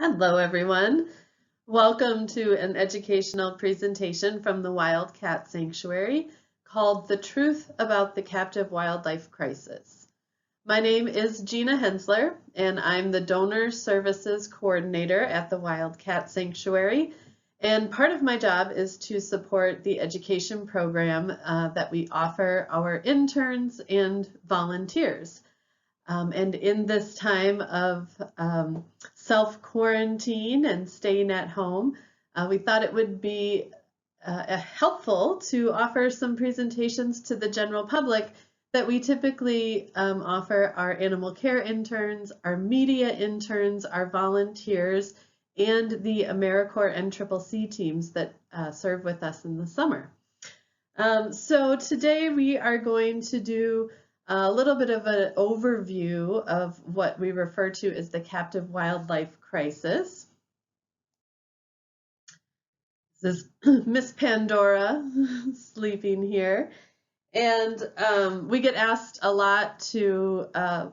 Hello, everyone. Welcome to an educational presentation from the Wildcat Sanctuary called The Truth About the Captive Wildlife Crisis. My name is Gina Hensler, and I'm the Donor Services Coordinator at the Wildcat Sanctuary. And part of my job is to support the education program that we offer our interns and volunteers. And in this time of self-quarantine and staying at home, we thought it would be helpful to offer some presentations to the general public that we typically offer our animal care interns, our media interns, our volunteers, and the AmeriCorps and CCC teams that serve with us in the summer. So today we are going to do a little bit of an overview of what we refer to as the captive wildlife crisis. This is Miss Pandora sleeping here. And we get asked a lot to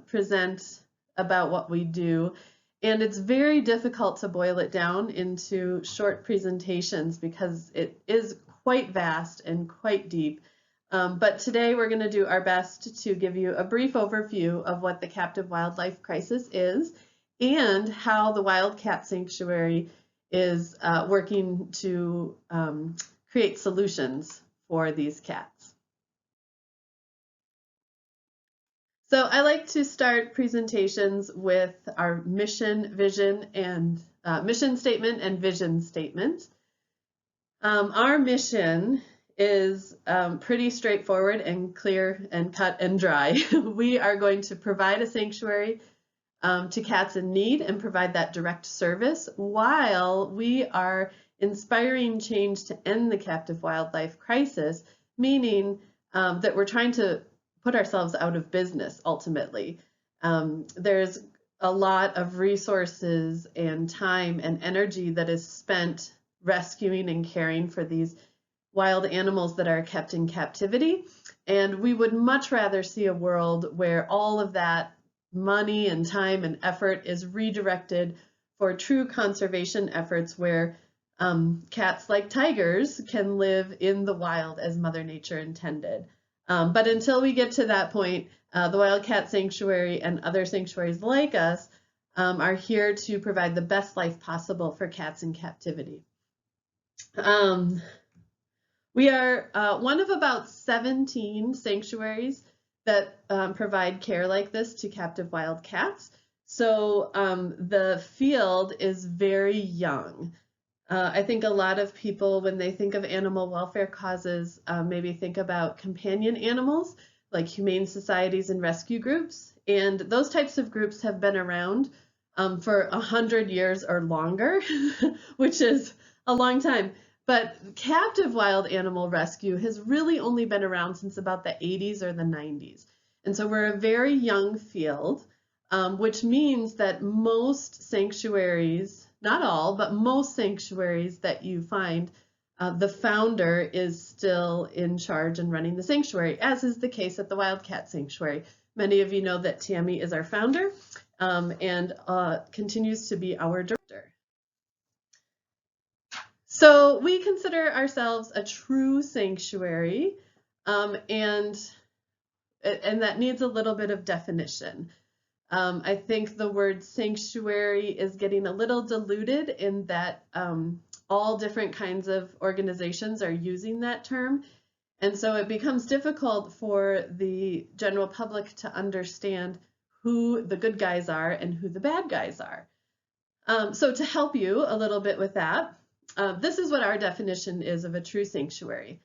present about what we do. And it's very difficult to boil it down into short presentations because it is quite vast and quite deep. But today we're going to do our best to give you a brief overview of what the captive wildlife crisis is and how the Wildcat Sanctuary is working to create solutions for these cats. So I like to start presentations with our mission, vision, and mission statement and vision statement. Our mission is pretty straightforward and clear and cut and dry. We are going to provide a sanctuary to cats in need and provide that direct service while we are inspiring change to end the captive wildlife crisis, meaning that we're trying to put ourselves out of business ultimately. There's a lot of resources and time and energy that is spent rescuing and caring for these wild animals that are kept in captivity, and we would much rather see a world where all of that money and time and effort is redirected for true conservation efforts where cats like tigers can live in the wild as Mother Nature intended. But until we get to that point, the Wildcat Sanctuary and other sanctuaries like us are here to provide the best life possible for cats in captivity. We are one of about 17 sanctuaries that provide care like this to captive wild cats. So the field is very young. I think a lot of people, when they think of animal welfare causes, maybe think about companion animals like humane societies and rescue groups. And those types of groups have been around for 100 years or longer, which is a long time. But captive wild animal rescue has really only been around since about the 80s or the 90s. And so we're a very young field, which means that most sanctuaries, not all, but most sanctuaries that you find, the founder is still in charge and running the sanctuary, as is the case at the Wildcat Sanctuary. Many of you know that Tammy is our founder and continues to be our director. So we consider ourselves a true sanctuary, and that needs a little bit of definition. I think the word sanctuary is getting a little diluted in that all different kinds of organizations are using that term, and so it becomes difficult for the general public to understand who the good guys are and who the bad guys are. So to help you a little bit with that, this is what our definition is of a true sanctuary.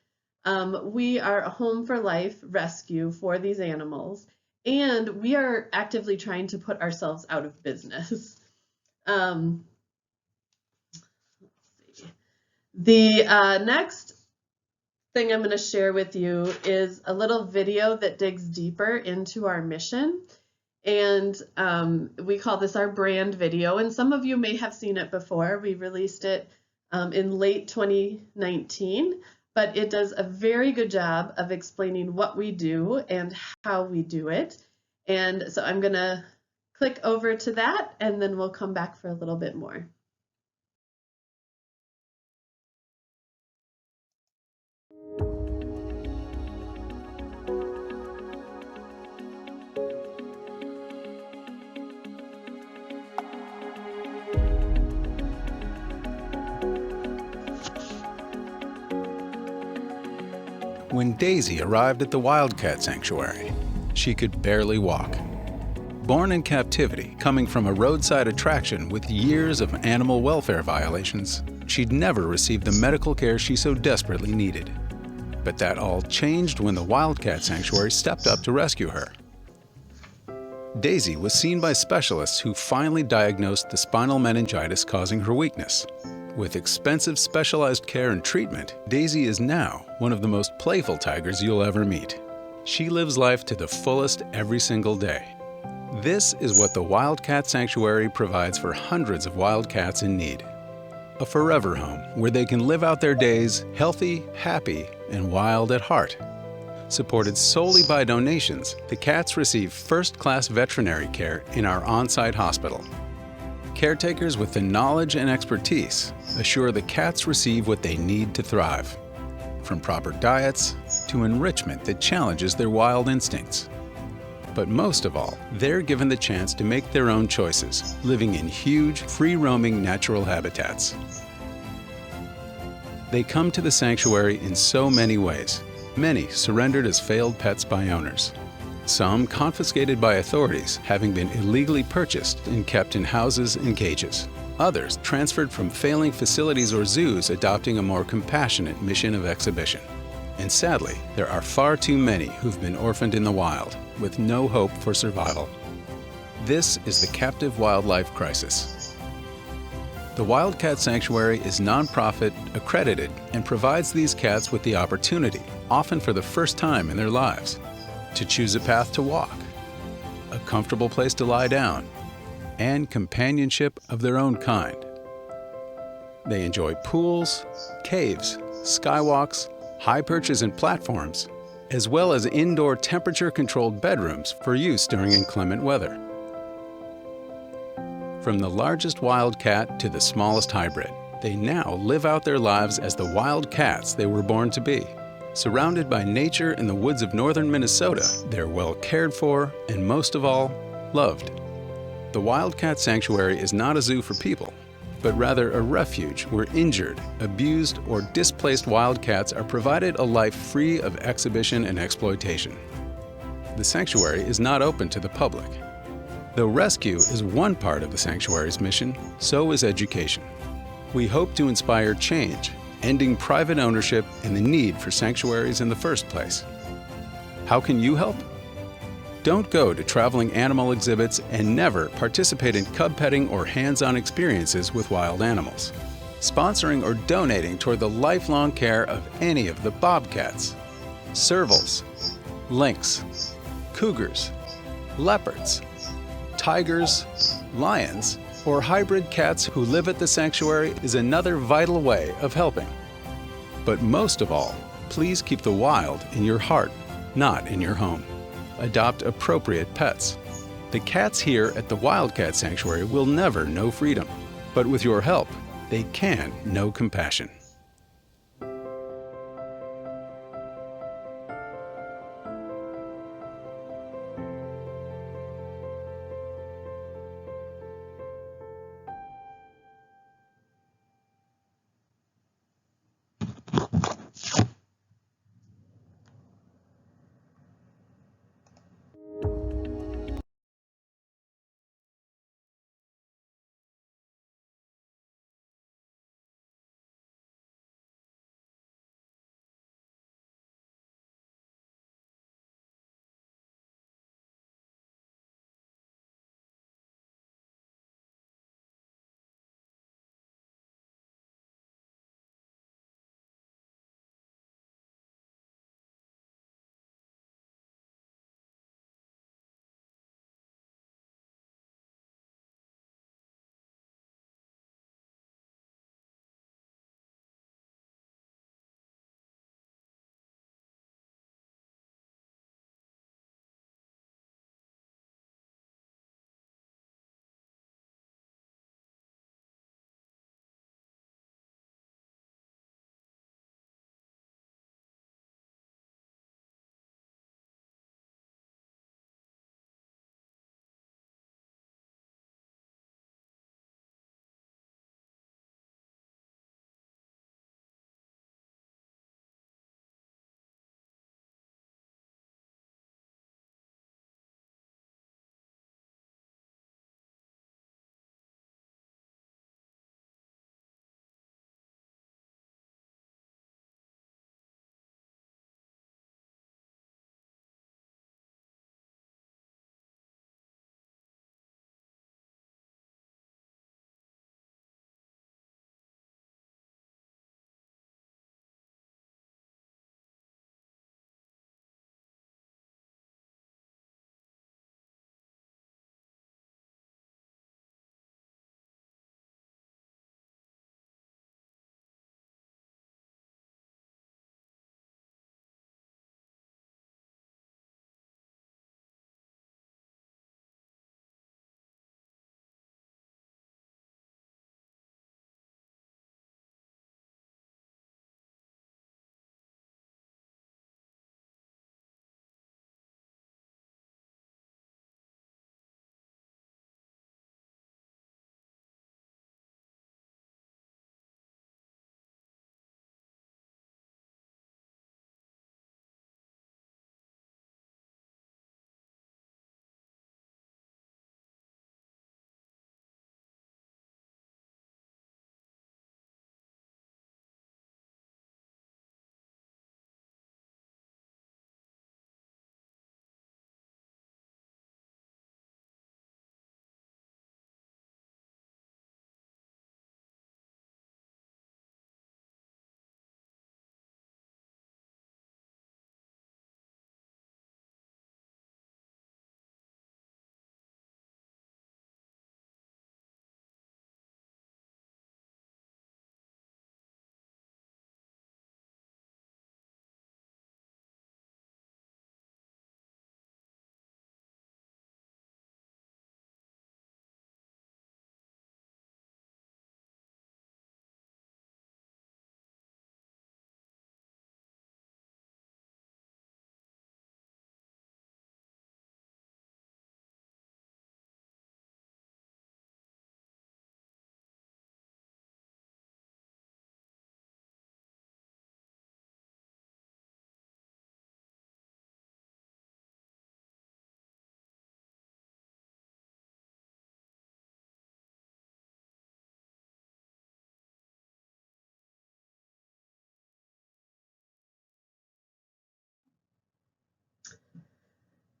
We are a home for life rescue for these animals, and we are actively trying to put ourselves out of business. Let's see. The next thing I'm going to share with you is a little video that digs deeper into our mission. And we call this our brand video, and some of you may have seen it before. We released it in late 2019, but it does a very good job of explaining what we do and how we do it. And so I'm going to click over to that, and then we'll come back for a little bit more. When Daisy arrived at the Wildcat Sanctuary, she could barely walk. Born in captivity, coming from a roadside attraction with years of animal welfare violations, she'd never received the medical care she so desperately needed. But that all changed when the Wildcat Sanctuary stepped up to rescue her. Daisy was seen by specialists who finally diagnosed the spinal meningitis causing her weakness. With expensive specialized care and treatment, Daisy is now one of the most playful tigers you'll ever meet. She lives life to the fullest every single day. This is what the Wildcat Sanctuary provides for hundreds of wildcats in need. A forever home where they can live out their days healthy, happy, and wild at heart. Supported solely by donations, the cats receive first-class veterinary care in our on-site hospital. Caretakers with the knowledge and expertise assure the cats receive what they need to thrive, from proper diets to enrichment that challenges their wild instincts. But most of all, they're given the chance to make their own choices, living in huge, free-roaming natural habitats. They come to the sanctuary in so many ways, many surrendered as failed pets by owners. Some confiscated by authorities, having been illegally purchased and kept in houses and cages. Others transferred from failing facilities or zoos, adopting a more compassionate mission of exhibition. And sadly, there are far too many who've been orphaned in the wild, with no hope for survival. This is the captive wildlife crisis. The Wildcat Sanctuary is nonprofit, accredited, and provides these cats with the opportunity, often for the first time in their lives, to choose a path to walk, a comfortable place to lie down, and companionship of their own kind. They enjoy pools, caves, skywalks, high perches and platforms, as well as indoor temperature-controlled bedrooms for use during inclement weather. From the largest wildcat to the smallest hybrid, they now live out their lives as the wild cats they were born to be. Surrounded by nature in the woods of northern Minnesota, they're well cared for and, most of all, loved. The Wildcat Sanctuary is not a zoo for people, but rather a refuge where injured, abused, or displaced wildcats are provided a life free of exhibition and exploitation. The sanctuary is not open to the public. Though rescue is one part of the sanctuary's mission, so is education. We hope to inspire change, ending private ownership and the need for sanctuaries in the first place. How can you help? Don't go to traveling animal exhibits and never participate in cub petting or hands-on experiences with wild animals. Sponsoring or donating toward the lifelong care of any of the bobcats, servals, lynx, cougars, leopards, tigers, lions, or hybrid cats who live at the sanctuary is another vital way of helping. But most of all, please keep the wild in your heart, not in your home. Adopt appropriate pets. The cats here at the Wildcat Sanctuary will never know freedom, but with your help, they can know compassion.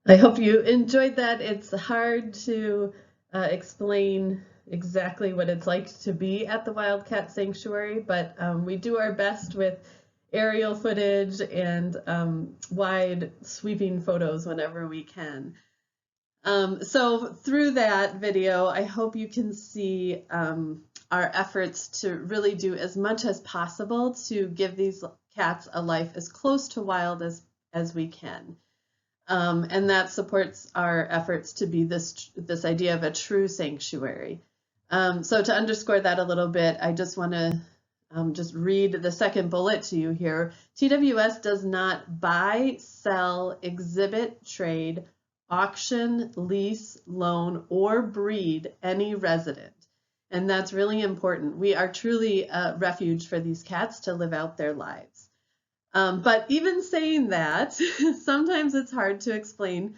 I hope you enjoyed that. It's hard to explain exactly what it's like to be at the Wildcat Sanctuary, but we do our best with aerial footage and wide sweeping photos whenever we can. So through that video, I hope you can see our efforts to really do as much as possible to give these cats a life as close to wild as we can. And that supports our efforts to be this idea of a true sanctuary. So to underscore that a little bit, I just want to just read the second bullet to you here. TWS does not buy, sell, exhibit, trade, auction, lease, loan, or breed any resident. And that's really important. We are truly a refuge for these cats to live out their lives. But even saying that, sometimes it's hard to explain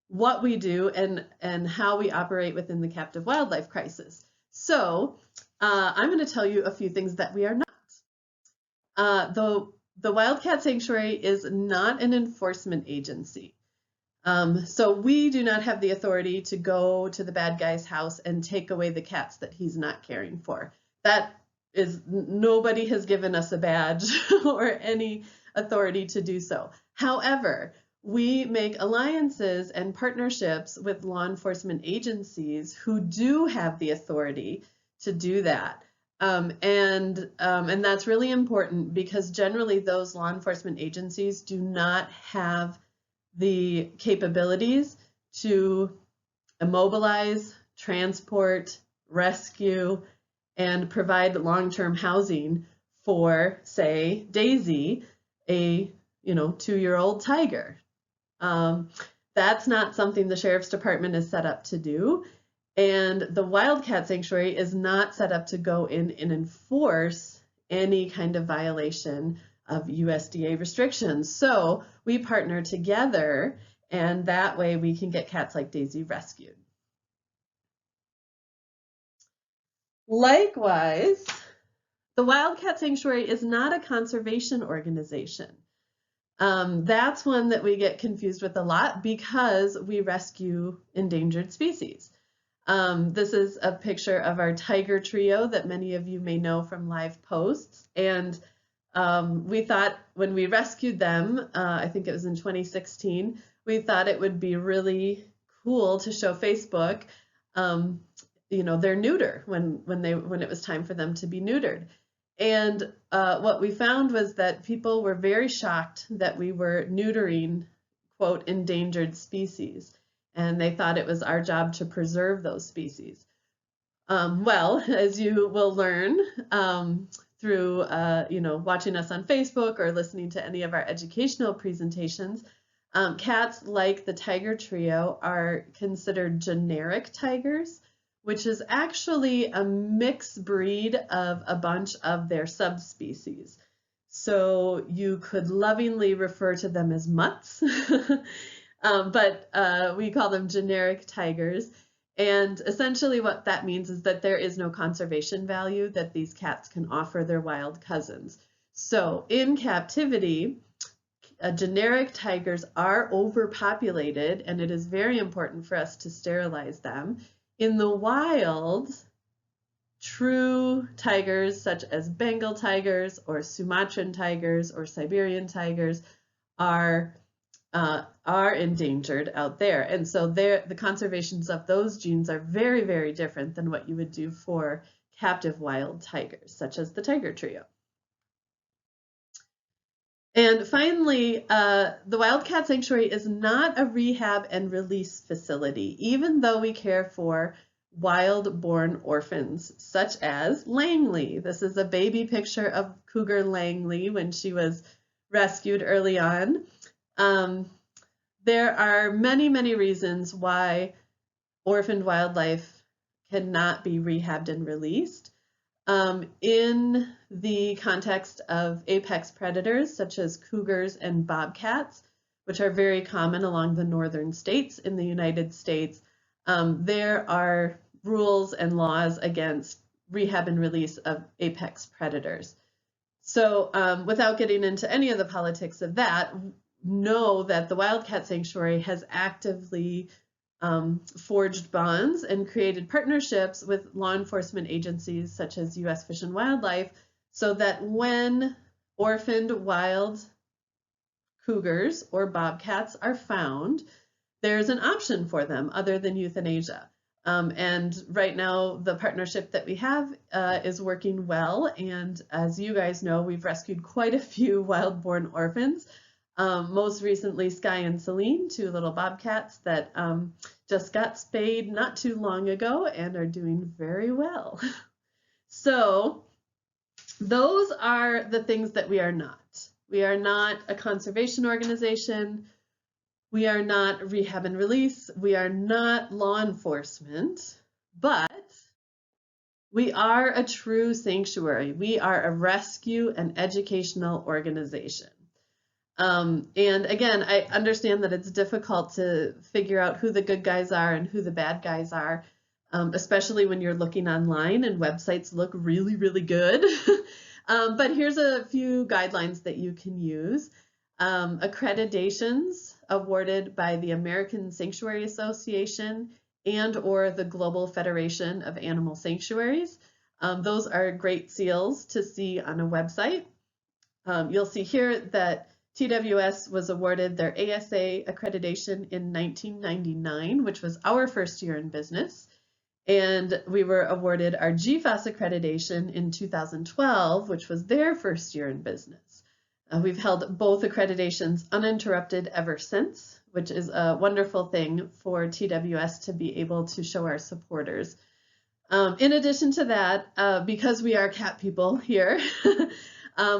what we do and how we operate within the captive wildlife crisis. So I'm going to tell you a few things that we are not. The Wildcat Sanctuary is not an enforcement agency. So we do not have the authority to go to the bad guy's house and take away the cats that he's not caring for. Nobody has given us a badge or any authority to do so. However, we make alliances and partnerships with law enforcement agencies who do have the authority to do that. And that's really important because generally those law enforcement agencies do not have the capabilities to immobilize, transport, rescue, and provide long-term housing for, say, Daisy, a 2-year-old tiger. That's not something the Sheriff's Department is set up to do. And the Wildcat Sanctuary is not set up to go in and enforce any kind of violation of USDA restrictions. So we partner together, and that way we can get cats like Daisy rescued. Likewise, the Wildcat Sanctuary is not a conservation organization. That's one that we get confused with a lot because we rescue endangered species. This is a picture of our tiger trio that many of you may know from live posts. And we thought when we rescued them, I think it was in 2016, we thought it would be really cool to show Facebook, their neuter when it was time for them to be neutered. And what we found was that people were very shocked that we were neutering, quote, endangered species. And they thought it was our job to preserve those species. Well, as you will learn through watching us on Facebook or listening to any of our educational presentations, cats like the tiger trio are considered generic tigers, which is actually a mixed breed of a bunch of their subspecies. So you could lovingly refer to them as mutts, but we call them generic tigers. And essentially what that means is that there is no conservation value that these cats can offer their wild cousins. So in captivity, generic tigers are overpopulated, and it is very important for us to sterilize them. In the wild, true tigers such as Bengal tigers or Sumatran tigers or Siberian tigers are endangered out there. And so the conservations of those genes are very, very different than what you would do for captive wild tigers, such as the tiger trio. And finally, the Wildcat Sanctuary is not a rehab and release facility, even though we care for wild-born orphans, such as Langley. This is a baby picture of Cougar Langley when she was rescued early on. There are many, many reasons why orphaned wildlife cannot be rehabbed and released. In the context of apex predators, such as cougars and bobcats, which are very common along the northern states in the United States, there are rules and laws against rehab and release of apex predators. So without getting into any of the politics of that, know that the Wildcat Sanctuary has actively forged bonds and created partnerships with law enforcement agencies such as U.S. Fish and Wildlife, so that when orphaned wild cougars or bobcats are found, there's an option for them other than euthanasia. And right now, the partnership that we have is working well. And as you guys know, we've rescued quite a few wild-born orphans. Most recently, Sky and Feline, two little bobcats that just got spayed not too long ago and are doing very well. So those are the things that we are not. We are not a conservation organization. We are not rehab and release. We are not law enforcement, but we are a true sanctuary. We are a rescue and educational organization. And again, I understand that it's difficult to figure out who the good guys are and who the bad guys are, especially when you're looking online and websites look really, really good. But here's a few guidelines that you can use. Accreditations awarded by the American Sanctuary Association and or the Global Federation of Animal Sanctuaries. Those are great seals to see on a website. You'll see here that TWS was awarded their ASA accreditation in 1999, which was our first year in business. And we were awarded our GFAS accreditation in 2012, which was their first year in business. We've held both accreditations uninterrupted ever since, which is a wonderful thing for TWS to be able to show our supporters. In addition to that, because we are cat people here,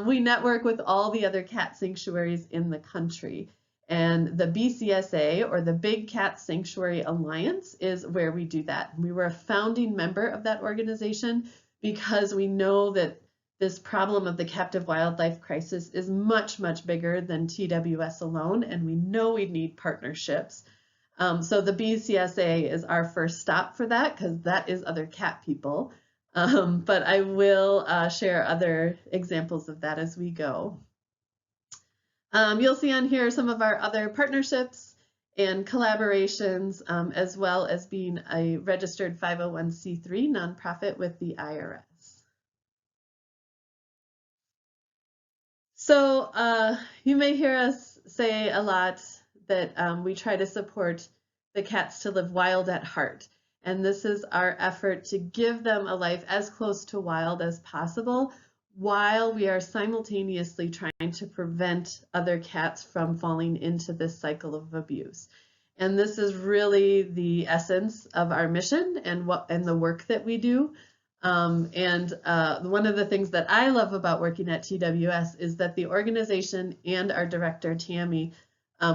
we network with all the other cat sanctuaries in the country. And the BCSA, or the Big Cat Sanctuary Alliance, is where we do that. We were a founding member of that organization because we know that this problem of the captive wildlife crisis is much, much bigger than TWS alone, and we know we need partnerships. So the BCSA is our first stop for that, because that is other cat people. But I will share other examples of that as we go. You'll see on here some of our other partnerships and collaborations, as well as being a registered 501c3 nonprofit with the IRS. So you may hear us say a lot that we try to support the cats to live wild at heart. And this is our effort to give them a life as close to wild as possible, while we are simultaneously trying to prevent other cats from falling into this cycle of abuse. And this is really the essence of our mission and the work that we do. One of the things that I love about working at TWS is that the organization and our director, Tammy,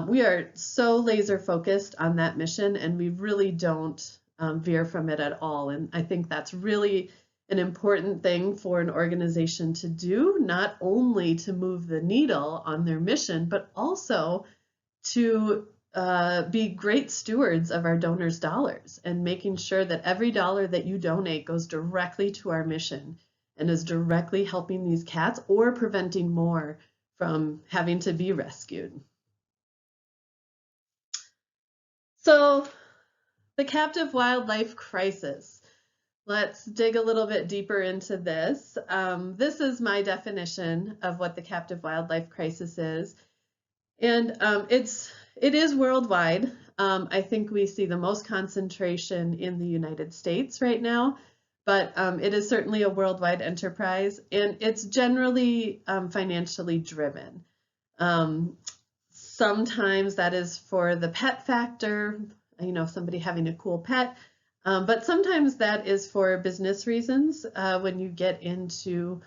we are so laser focused on that mission, and we really don't veer from it at all. And I think that's really an important thing for an organization to do, not only to move the needle on their mission, but also to be great stewards of our donors' dollars and making sure that every dollar that you donate goes directly to our mission and is directly helping these cats or preventing more from having to be rescued. So the captive wildlife crisis. Let's dig a little bit deeper into this. This is my definition of what the captive wildlife crisis is. And it is worldwide. I think we see the most concentration in the United States right now, but it is certainly a worldwide enterprise, and it's generally financially driven. Sometimes that is for the pet factor, somebody having a cool pet, but sometimes that is for business reasons when you get into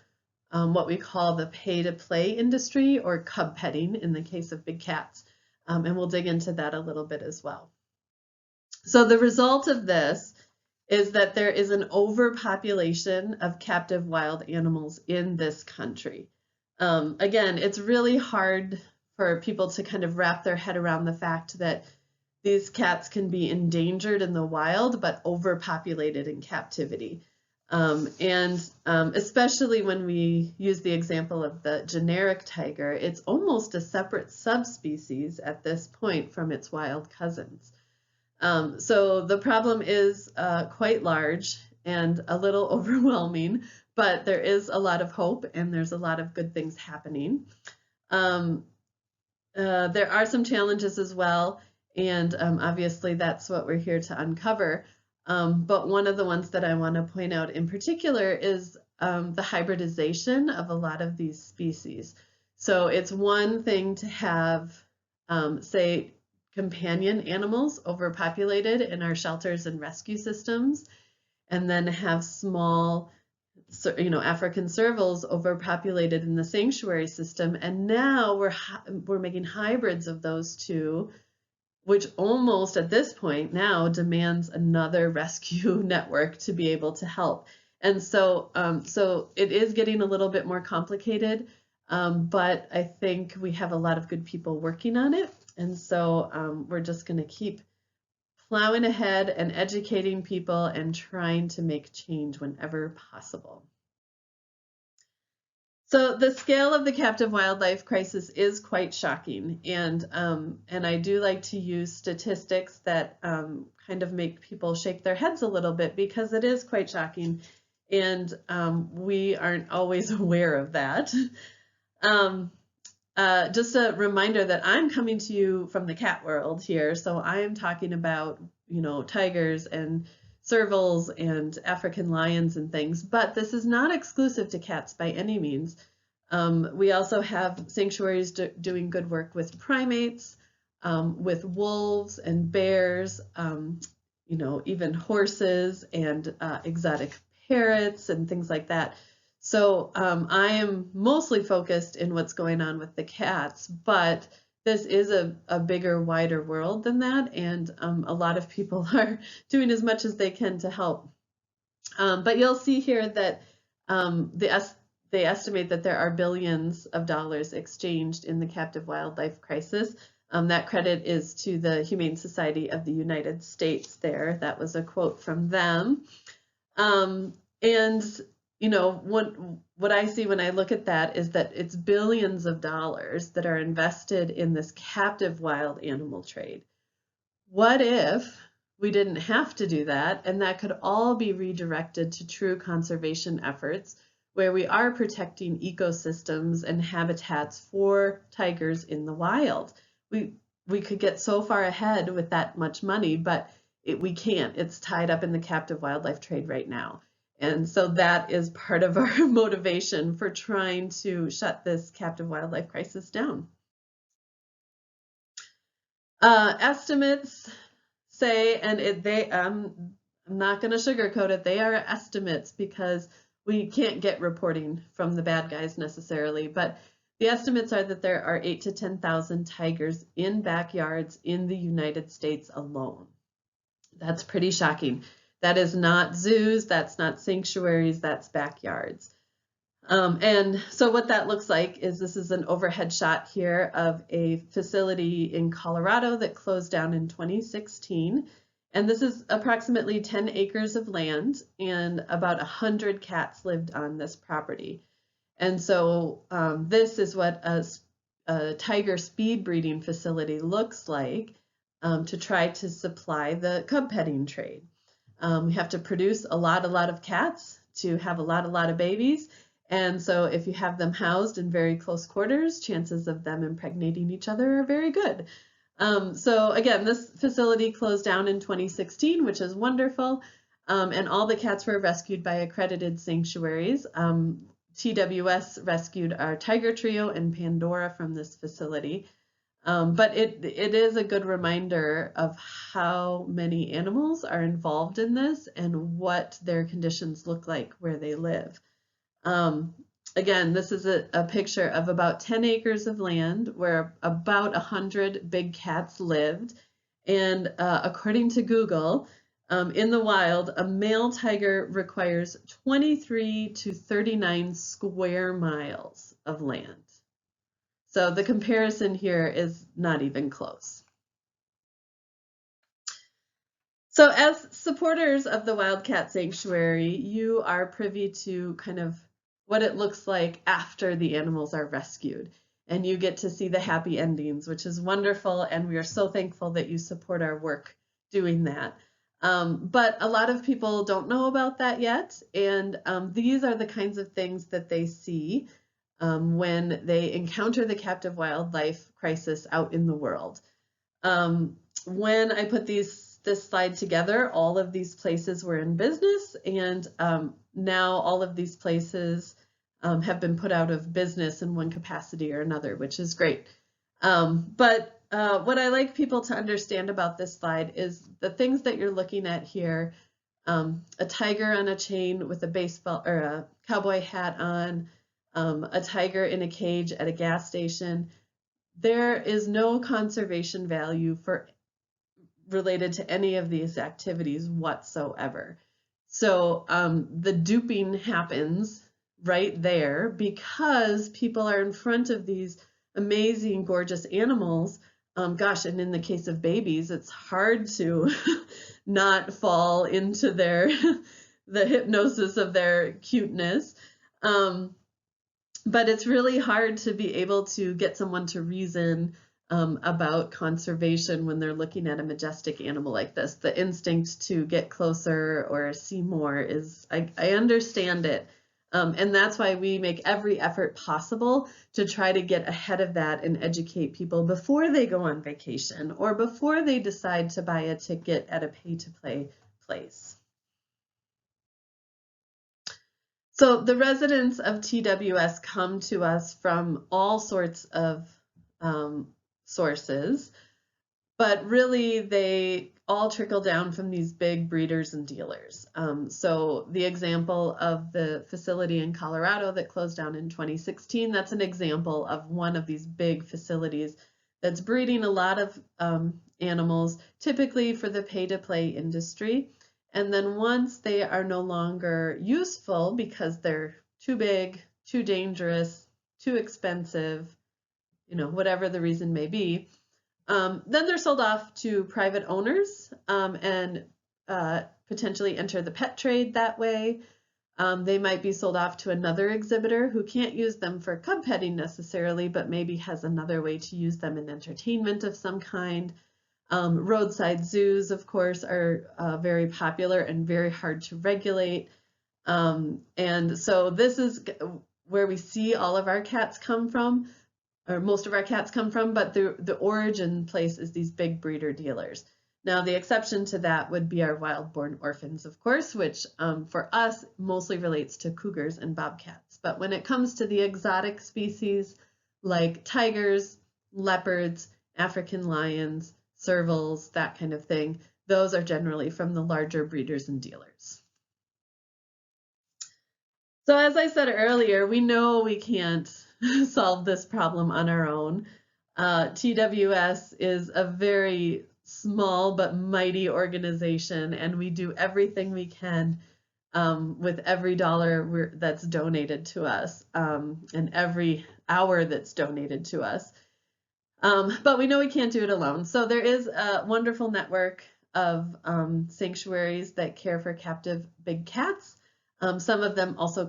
what we call the pay-to-play industry, or cub petting in the case of big cats. And we'll dig into that a little bit as well. So the result of this is that there is an overpopulation of captive wild animals in this country. Again, it's really hard for people to kind of wrap their head around the fact that these cats can be endangered in the wild, but overpopulated in captivity. Especially when we use the example of the generic tiger, it's almost a separate subspecies at this point from its wild cousins. So the problem is quite large and a little overwhelming, but there is a lot of hope and there's a lot of good things happening. There are some challenges as well, and obviously that's what we're here to uncover. But one of the ones that I want to point out in particular is the hybridization of a lot of these species. So it's one thing to have, say, companion animals overpopulated in our shelters and rescue systems, and then have small, African servals overpopulated in the sanctuary system. And now we're making hybrids of those two, which almost at this point now demands another rescue network to be able to help. And so, so it is getting a little bit more complicated, but I think we have a lot of good people working on it. And so we're just going to keep plowing ahead and educating people and trying to make change whenever possible. So the scale of the captive wildlife crisis is quite shocking, and I do like to use statistics that kind of make people shake their heads a little bit, because it is quite shocking, and we aren't always aware of that. Just a reminder that I'm coming to you from the cat world here, so I am talking about, tigers and servals and African lions and things, but this is not exclusive to cats by any means. We also have sanctuaries doing good work with primates, with wolves and bears, even horses and exotic parrots and things like that. So I am mostly focused in what's going on with the cats, but this is a bigger, wider world than that, and a lot of people are doing as much as they can to help. But you'll see here that they estimate that there are billions of dollars exchanged in the captive wildlife crisis. That credit is to the Humane Society of the United States there. That was a quote from them. What I see when I look at that is that it's billions of dollars that are invested in this captive wild animal trade. What if we didn't have to do that, and that could all be redirected to true conservation efforts where we are protecting ecosystems and habitats for tigers in the wild? We could get so far ahead with that much money, but we can't. It's tied up in the captive wildlife trade right now. And so that is part of our motivation for trying to shut this captive wildlife crisis down. Estimates say, and I'm not going to sugarcoat it, they are estimates because we can't get reporting from the bad guys necessarily, but the estimates are that there are 8,000 to 10,000 tigers in backyards in the United States alone. That's pretty shocking. That is not zoos, that's not sanctuaries, that's backyards. And so what that looks like is, this is an overhead shot here of a facility in Colorado that closed down in 2016. And this is approximately 10 acres of land, and about 100 cats lived on this property. And so this is what a tiger speed breeding facility looks like to try to supply the cub petting trade. We have to produce a lot of cats to have a lot of babies. And so if you have them housed in very close quarters, chances of them impregnating each other are very good. So again, this facility closed down in 2016, which is wonderful. And all the cats were rescued by accredited sanctuaries. TWS rescued our Tiger Trio and Pandora from this facility. But it is a good reminder of how many animals are involved in this and what their conditions look like where they live. Again, this is a picture of about 10 acres of land where about 100 big cats lived. And according to Google, in the wild, a male tiger requires 23 to 39 square miles of land. So the comparison here is not even close. So as supporters of the Wildcat Sanctuary, you are privy to kind of what it looks like after the animals are rescued. And you get to see the happy endings, which is wonderful. And we are so thankful that you support our work doing that. But a lot of people don't know about that yet. And these are the kinds of things that they see when they encounter the captive wildlife crisis out in the world. When I put this slide together, all of these places were in business, and now all of these places have been put out of business in one capacity or another, which is great. But what I like people to understand about this slide is the things that you're looking at here. A tiger on a chain with a baseball or a cowboy hat on, a tiger in a cage at a gas station. There is no conservation value related to any of these activities whatsoever. So the duping happens right there because people are in front of these amazing, gorgeous animals. Gosh, and in the case of babies, it's hard to not fall into the hypnosis of their cuteness. But it's really hard to be able to get someone to reason about conservation when they're looking at a majestic animal like this. The instinct to get closer or see more is, I understand it. And that's why we make every effort possible to try to get ahead of that and educate people before they go on vacation or before they decide to buy a ticket at a pay-to-play place. So the residents of TWS come to us from all sorts of sources, but really they all trickle down from these big breeders and dealers. So the example of the facility in Colorado that closed down in 2016, that's an example of one of these big facilities that's breeding a lot of animals, typically for the pay-to-play industry. And then once they are no longer useful because they're too big, too dangerous, too expensive, whatever the reason may be, then they're sold off to private owners and potentially enter the pet trade that way. They might be sold off to another exhibitor who can't use them for cub petting necessarily, but maybe has another way to use them in entertainment of some kind. Roadside zoos, of course, are very popular and very hard to regulate. And so this is where we see all of our cats come from, or most of our cats come from, but the origin place is these big breeder dealers. Now, the exception to that would be our wild-born orphans, of course, which for us mostly relates to cougars and bobcats. But when it comes to the exotic species like tigers, leopards, African lions, servals, that kind of thing, those are generally from the larger breeders and dealers. So as I said earlier, we know we can't solve this problem on our own. TWS is a very small but mighty organization, and we do everything we can with every dollar that's donated to us and every hour that's donated to us. But we know we can't do it alone. So there is a wonderful network of sanctuaries that care for captive big cats. Some of them also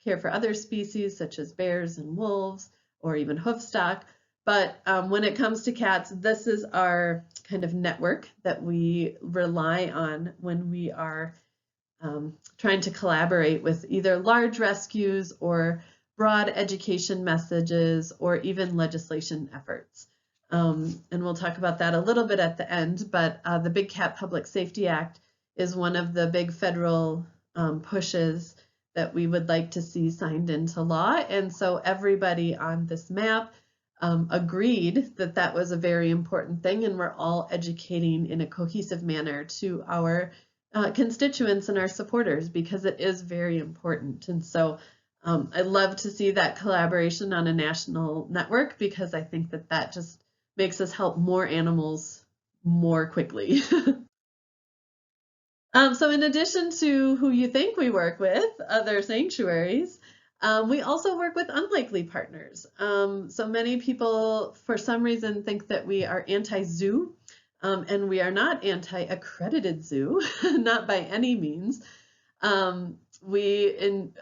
care for other species such as bears and wolves or even hoofstock. But when it comes to cats, this is our kind of network that we rely on when we are trying to collaborate with either large rescues or broad education messages or even legislation efforts. And we'll talk about that a little bit at the end, but the Big Cat Public Safety Act is one of the big federal pushes that we would like to see signed into law. And so everybody on this map agreed that that was a very important thing, and we're all educating in a cohesive manner to our constituents and our supporters because it is very important. And so I love to see that collaboration on a national network because I think that that just makes us help more animals more quickly. So in addition to who you think we work with, other sanctuaries, we also work with unlikely partners. So many people, for some reason, think that we are anti-zoo. and we are not anti-accredited zoo, not by any means. We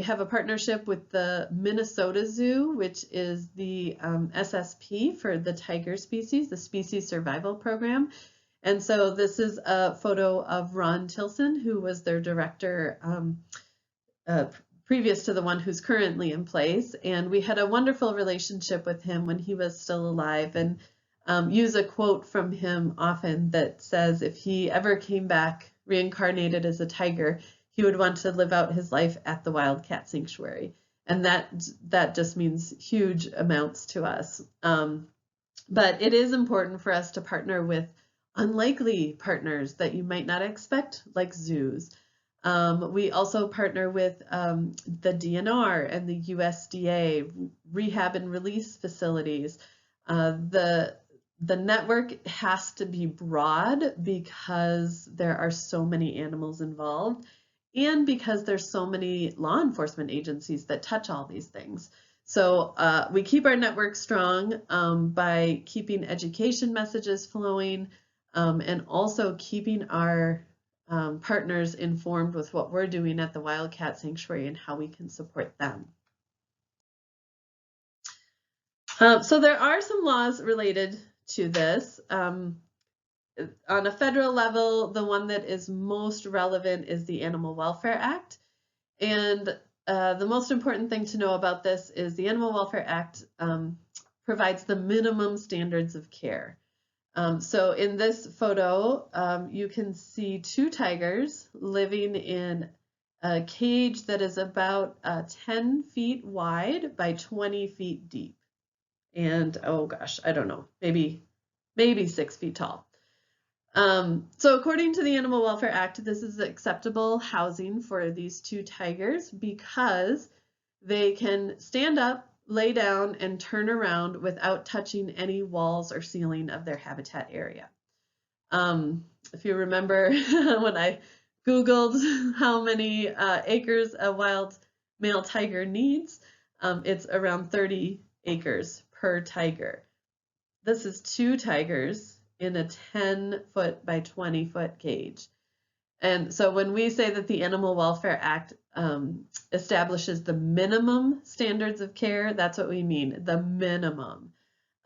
have a partnership with the Minnesota Zoo, which is the SSP for the tiger species, the Species Survival Program. And so this is a photo of Ron Tilson, who was their director previous to the one who's currently in place. And we had a wonderful relationship with him when he was still alive, and use a quote from him often that says if he ever came back reincarnated as a tiger, he would want to live out his life at the Wildcat Sanctuary. And that just means huge amounts to us. But it is important for us to partner with unlikely partners that you might not expect, like zoos. We also partner with the DNR and the USDA, rehab and release facilities. The network has to be broad because there are so many animals involved, and because there's so many law enforcement agencies that touch all these things. So we keep our network strong by keeping education messages flowing, and also keeping our partners informed with what we're doing at the Wildcat Sanctuary and how we can support them. So there are some laws related to this. On a federal level, the one that is most relevant is the Animal Welfare Act. And the most important thing to know about this is the Animal Welfare Act provides the minimum standards of care. So in this photo, you can see two tigers living in a cage that is about 10 feet wide by 20 feet deep. And oh gosh, I don't know, maybe 6 feet tall. So according to the Animal Welfare Act, this is acceptable housing for these two tigers because they can stand up, lay down, and turn around without touching any walls or ceiling of their habitat area. If you remember when I Googled how many acres a wild male tiger needs, it's around 30 acres per tiger. This is two tigers in a 10-foot by 20-foot cage. And so when we say that the Animal Welfare Act establishes the minimum standards of care, that's what we mean, the minimum.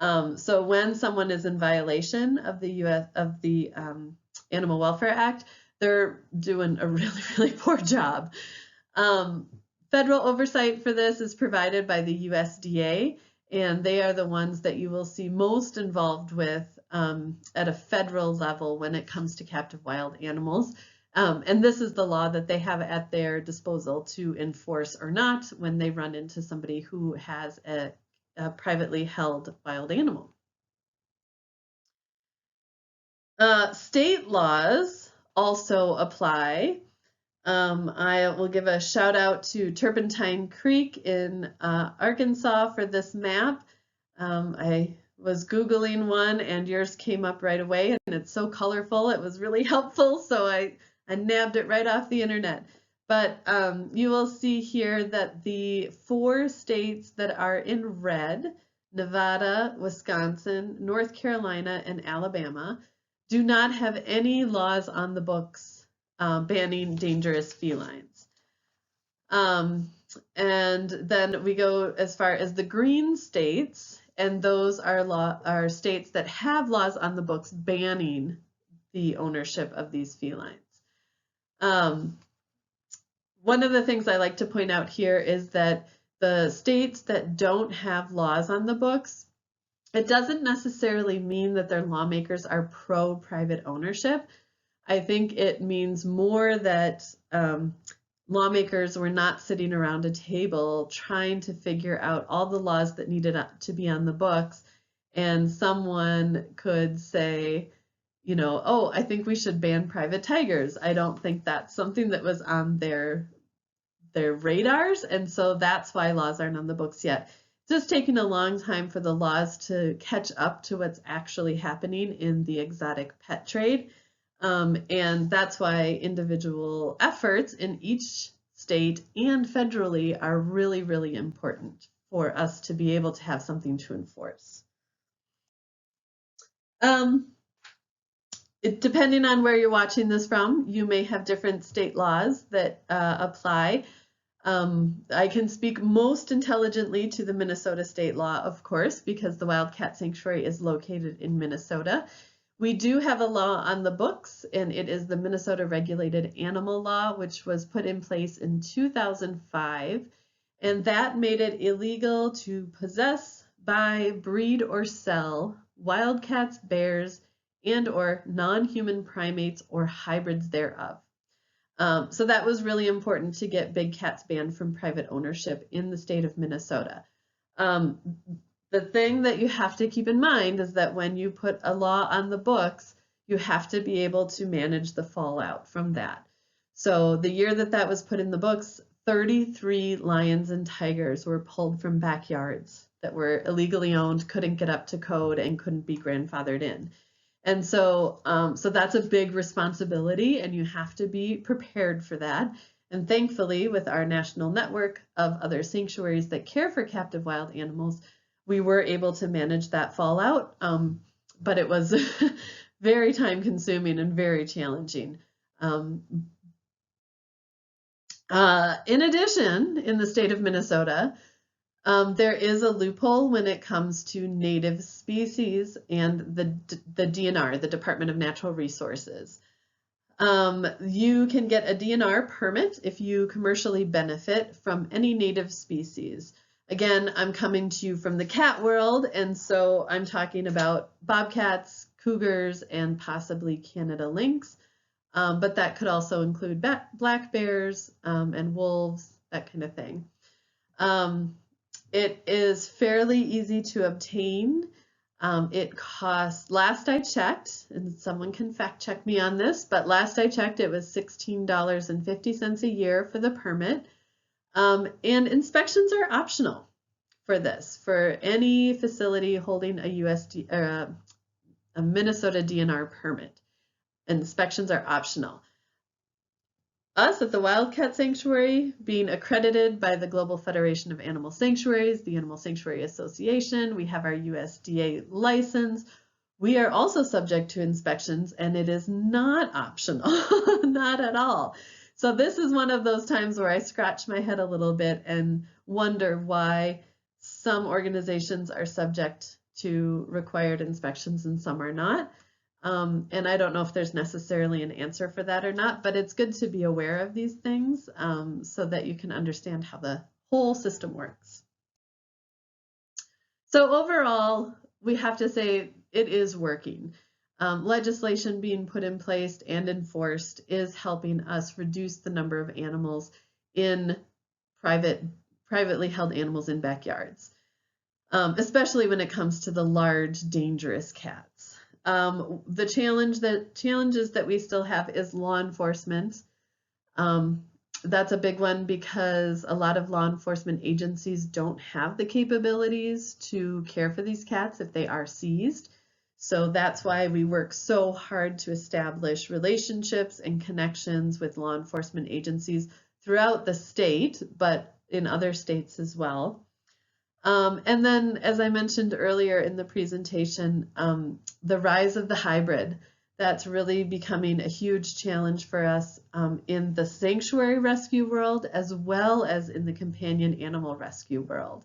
So when someone is in violation of the Animal Welfare Act, they're doing a really, really poor job. Federal oversight for this is provided by the USDA, and they are the ones that you will see most involved with at a federal level when it comes to captive wild animals. And this is the law that they have at their disposal to enforce or not when they run into somebody who has a privately held wild animal. State laws also apply. I will give a shout out to Turpentine Creek in Arkansas for this map. I was Googling one and yours came up right away, and it's so colorful. It was really helpful, so I nabbed it right off the internet. But you will see here that the 4 states that are in red, Nevada, Wisconsin, North Carolina, and Alabama, do not have any laws on the books banning dangerous felines. And then we go as far as the green states, and those are states that have laws on the books banning the ownership of these felines. One of the things I like to point out here is that the states that don't have laws on the books, it doesn't necessarily mean that their lawmakers are pro-private ownership. I think it means more that lawmakers were not sitting around a table trying to figure out all the laws that needed to be on the books, and someone could say, you know, oh, I think we should ban private tigers. I don't think that's something that was on their radars, and so that's why laws aren't on the books yet. It's just taking a long time for the laws to catch up to what's actually happening in the exotic pet trade. And that's why individual efforts in each state and federally are really, really important for us to be able to have something to enforce. Depending on where you're watching this from, you may have different state laws that apply. I can speak most intelligently to the Minnesota state law, of course, because the Wildcat Sanctuary is located in Minnesota. We do have a law on the books, and it is the Minnesota Regulated Animal Law, which was put in place in 2005, and that made it illegal to possess, buy, breed, or sell wildcats, bears, and/or non-human primates or hybrids thereof. So that was really important to get big cats banned from private ownership in the state of Minnesota. The thing that you have to keep in mind is that when you put a law on the books, you have to be able to manage the fallout from that. So the year that that was put in the books, 33 lions and tigers were pulled from backyards that were illegally owned, couldn't get up to code, and couldn't be grandfathered in. And so, so that's a big responsibility, and you have to be prepared for that. And thankfully, with our national network of other sanctuaries that care for captive wild animals, we were able to manage that fallout, but it was very time consuming and very challenging. In addition, in the state of Minnesota, there is a loophole when it comes to native species and the DNR, the Department of Natural Resources. You can get a DNR permit if you commercially benefit from any native species. Again, I'm coming to you from the cat world, and so I'm talking about bobcats, cougars, and possibly Canada lynx, but that could also include black bears and wolves, that kind of thing. It is fairly easy to obtain. It costs, last I checked, and someone can fact check me on this, but last I checked it was $16.50 a year for the permit. And inspections are optional for this, for any facility holding a Minnesota DNR permit. Inspections are optional. Us at the Wildcat Sanctuary, being accredited by the Global Federation of Animal Sanctuaries, the Animal Sanctuary Association, we have our USDA license. We are also subject to inspections, and it is not optional, not at all. So this is one of those times where I scratch my head a little bit and wonder why some organizations are subject to required inspections and some are not. And I don't know if there's necessarily an answer for that or not, but it's good to be aware of these things so that you can understand how the whole system works. So overall, we have to say it is working. Legislation being put in place and enforced is helping us reduce the number of animals in privately held animals in backyards, especially when it comes to the large, dangerous cats. The challenges that we still have is law enforcement. That's a big one because a lot of law enforcement agencies don't have the capabilities to care for these cats if they are seized. So that's why we work so hard to establish relationships and connections with law enforcement agencies throughout the state, but in other states as well. And then, as I mentioned earlier in the presentation, the rise of the hybrid, that's really becoming a huge challenge for us in the sanctuary rescue world as well as in the companion animal rescue world.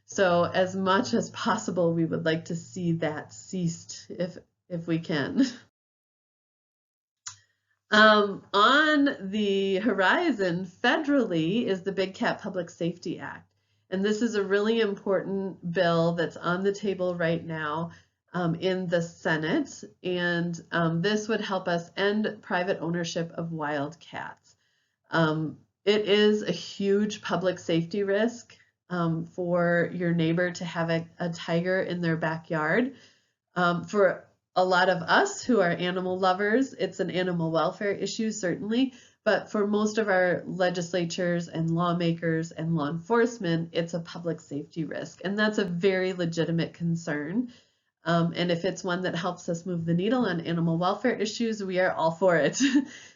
So as much as possible, we would like to see that ceased if we can. On the horizon federally is the Big Cat Public Safety Act. And this is a really important bill that's on the table right now in the Senate. And this would help us end private ownership of wild cats. It is a huge public safety risk for your neighbor to have a tiger in their backyard. For a lot of us who are animal lovers, it's an animal welfare issue, certainly. But for most of our legislatures and lawmakers and law enforcement, it's a public safety risk. And that's a very legitimate concern. And if it's one that helps us move the needle on animal welfare issues, we are all for it.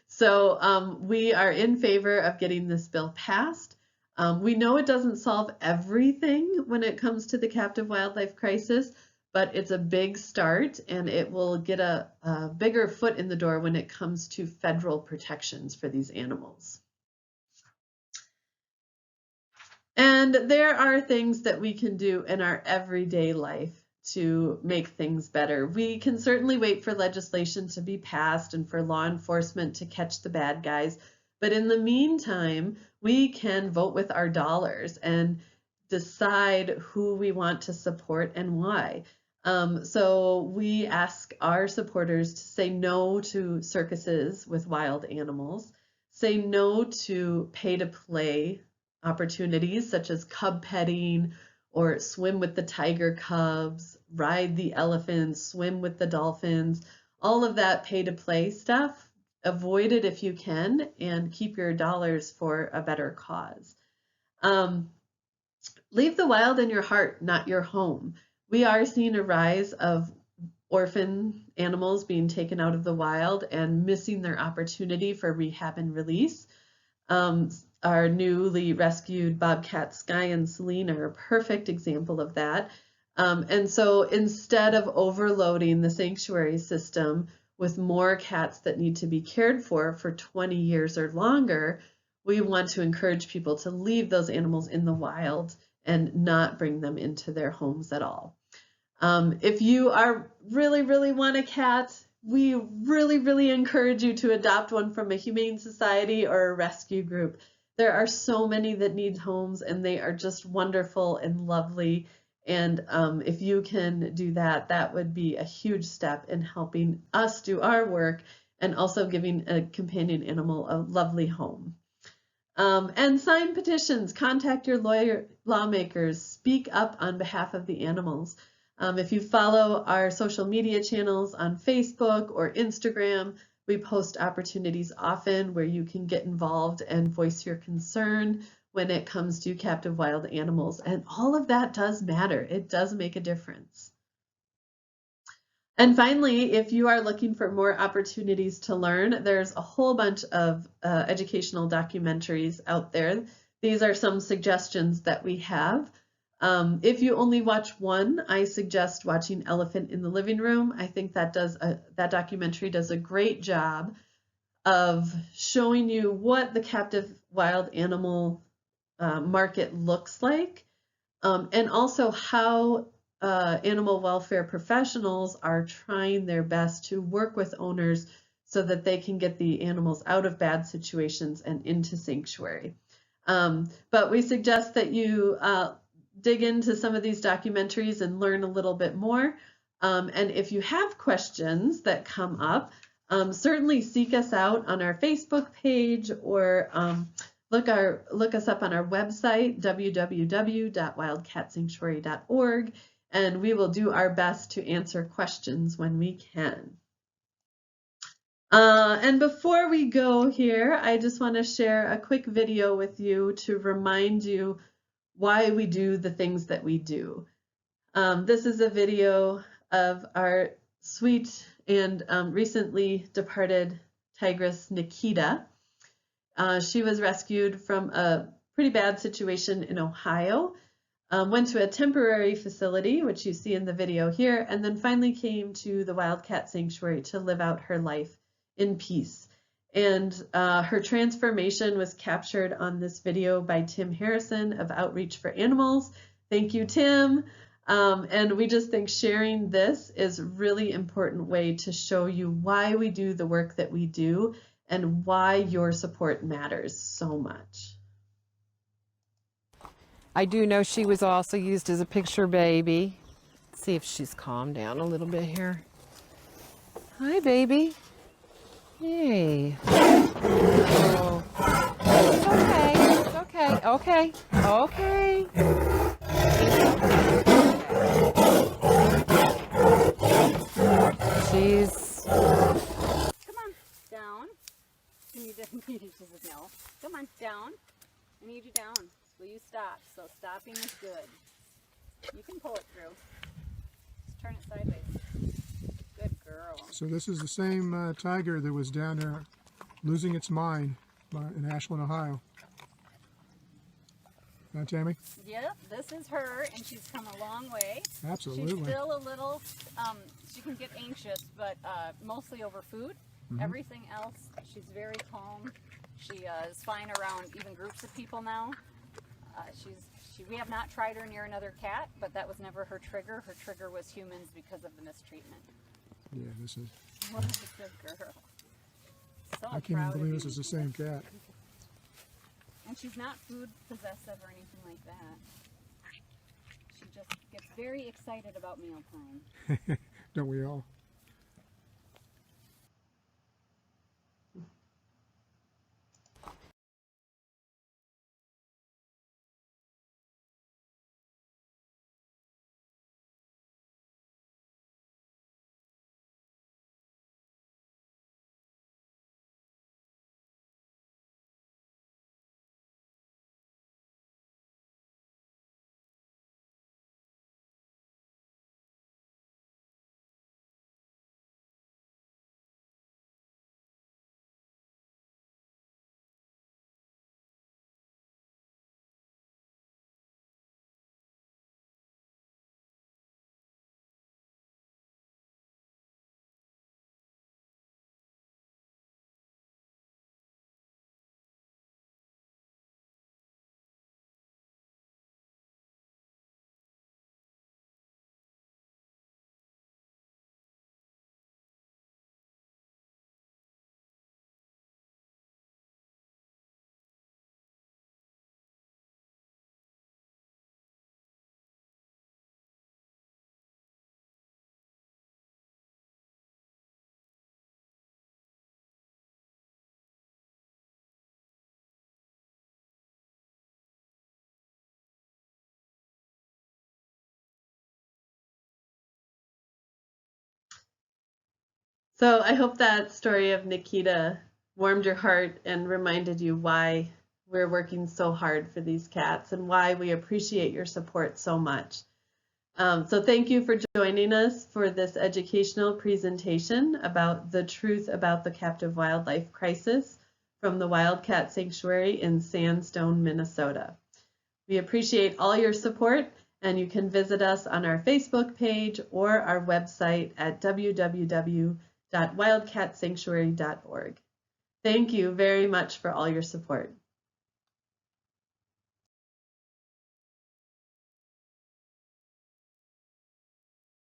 So we are in favor of getting this bill passed. We know it doesn't solve everything when it comes to the captive wildlife crisis, but it's a big start, and it will get a bigger foot in the door when it comes to federal protections for these animals. And there are things that we can do in our everyday life to make things better. We can certainly wait for legislation to be passed and for law enforcement to catch the bad guys. But in the meantime, we can vote with our dollars and decide who we want to support and why. So we ask our supporters to say no to circuses with wild animals, say no to pay-to-play opportunities such as cub petting or swim with the tiger cubs, ride the elephants, swim with the dolphins, all of that pay-to-play stuff. Avoid it if you can and keep your dollars for a better cause. Leave the wild in your heart, not your home. We are seeing a rise of orphan animals being taken out of the wild and missing their opportunity for rehab and release. Our newly rescued bobcat Sky and Feline are a perfect example of that. And so instead of overloading the sanctuary system with more cats that need to be cared for 20 years or longer, we want to encourage people to leave those animals in the wild and not bring them into their homes at all. If you are really want a cat, we really encourage you to adopt one from a humane society or a rescue group. There are so many that need homes, and they are just wonderful and lovely. And if you can do that, that would be a huge step in helping us do our work and also giving a companion animal a lovely home. And sign petitions, contact your lawmakers, speak up on behalf of the animals. If you follow our social media channels on Facebook or Instagram, we post opportunities often where you can get involved and voice your concern when it comes to captive wild animals. And all of that does matter. It does make a difference. And finally, if you are looking for more opportunities to learn, there's a whole bunch of educational documentaries out there. These are some suggestions that we have. If you only watch one, I suggest watching Elephant in the Living Room. I think that documentary does a great job of showing you what the captive wild animal market looks like, and also how animal welfare professionals are trying their best to work with owners so that they can get the animals out of bad situations and into sanctuary. But we suggest that you dig into some of these documentaries and learn a little bit more. And if you have questions that come up, certainly seek us out on our Facebook page or look us up on our website, www.wildcatsanctuary.org, and we will do our best to answer questions when we can. And before we go here, I just want to share a quick video with you to remind you why we do the things that we do. This is a video of our sweet and recently departed tigress Nikita. She was rescued from a pretty bad situation in Ohio, went to a temporary facility, which you see in the video here, and then finally came to the Wildcat Sanctuary to live out her life in peace. And her transformation was captured on this video by Tim Harrison of Outreach for Animals. Thank you, Tim. And we just think sharing this is a really important way to show you why we do the work that we do and why your support matters so much. I do know she was also used as a picture baby. Let's see if she's calmed down a little bit here. Hi, baby. Hey. Oh. It's okay. It's okay. Okay. Okay. She's. Come on, down. You just no. Come on, down. I need you down. Will you stop? So stopping is good. You can pull it through. Just turn it sideways. Good girl. So this is the same tiger that was down there losing its mind in Ashland, Ohio. Tammy? Yep, this is her, and she's come a long way. Absolutely. She's still a little, she can get anxious, but mostly over food. Everything else, she's very calm. She is fine around even groups of people now. We have not tried her near another cat, but that was never her trigger. Her trigger was humans because of the mistreatment. Yeah, this is. What a good girl. So I can't even proud of believe you. this is the same cat. And she's not food possessive or anything like that. She just gets very excited about mealtime. Don't we all? So I hope that story of Nikita warmed your heart and reminded you why we're working so hard for these cats and why we appreciate your support so much. So thank you for joining us for this educational presentation about the truth about the captive wildlife crisis from the Wildcat Sanctuary in Sandstone, Minnesota. We appreciate all your support, and you can visit us on our Facebook page or our website at www.wildcatsanctuary.org. Thank you very much for all your support.